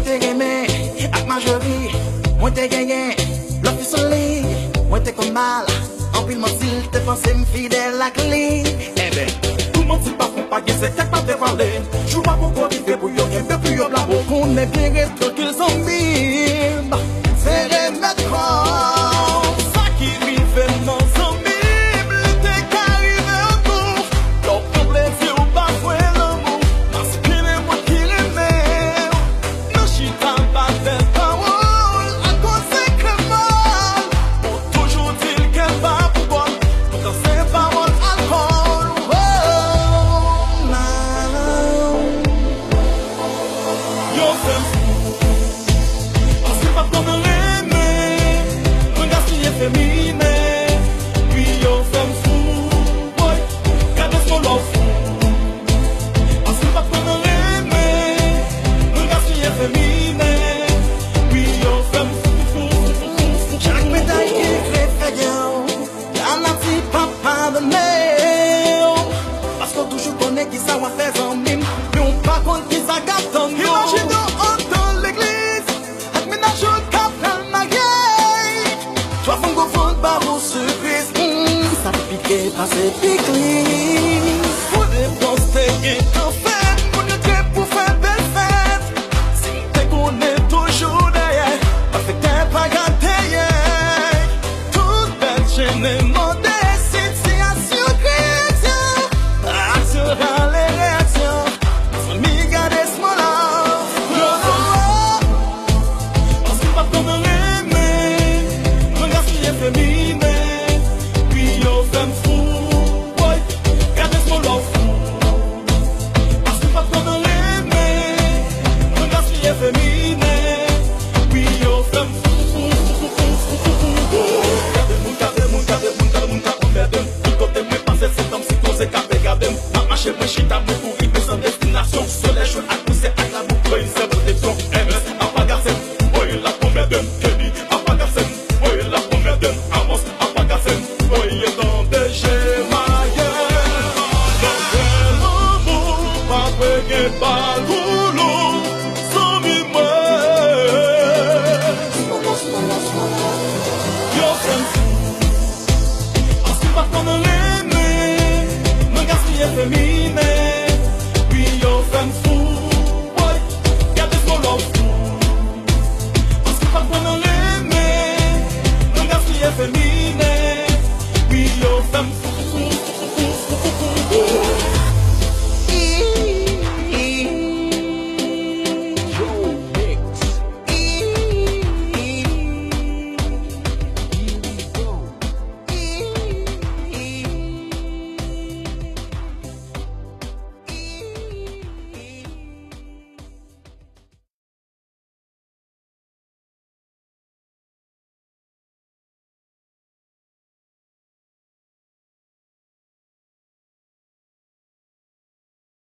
t'ai aimé, avec majorité, moi t'ai gagné, l'autre soleil, moi t'ai comme mal, en pile mon style, t'es pensé me fidèle à clé. Eh ben, tout le monde sait pas qu'on pas gagner, c'est quelque part de parler. J'joue pas pour quoi vivre pour yon, y'aime plus yon blabo. On est bien resté qu'ils sont mille, c'est remettre ça qui rive non sans mille, t'es qu'arrivé au bout, l'on prend plaisir ou pas jouer l'amour, m'inspire moi qui l'aimais, non chita pas de parole, à cause que mal, pour toujours dire qu'elle va pour moi, dans ses paroles alcool, oh, now, yo femme fou, parce que pas comme l'aimer, regarde si est féminin, puis yo femme fou, boy, garde son love fou, parce que pas comme l'aimer, regarde si est féminin, puis yo femme fou. Chaque médaille qui fait faillot, y'en a petit papa de néo, parce qu'on toujours connaît qui ça va faire en mime, mais on pas compte qui ça gâte en nous. Imagine-nous dans l'église, avec ménage au cap dans ma gueule, toi font go fond par au surprise, ça pique, passer pique.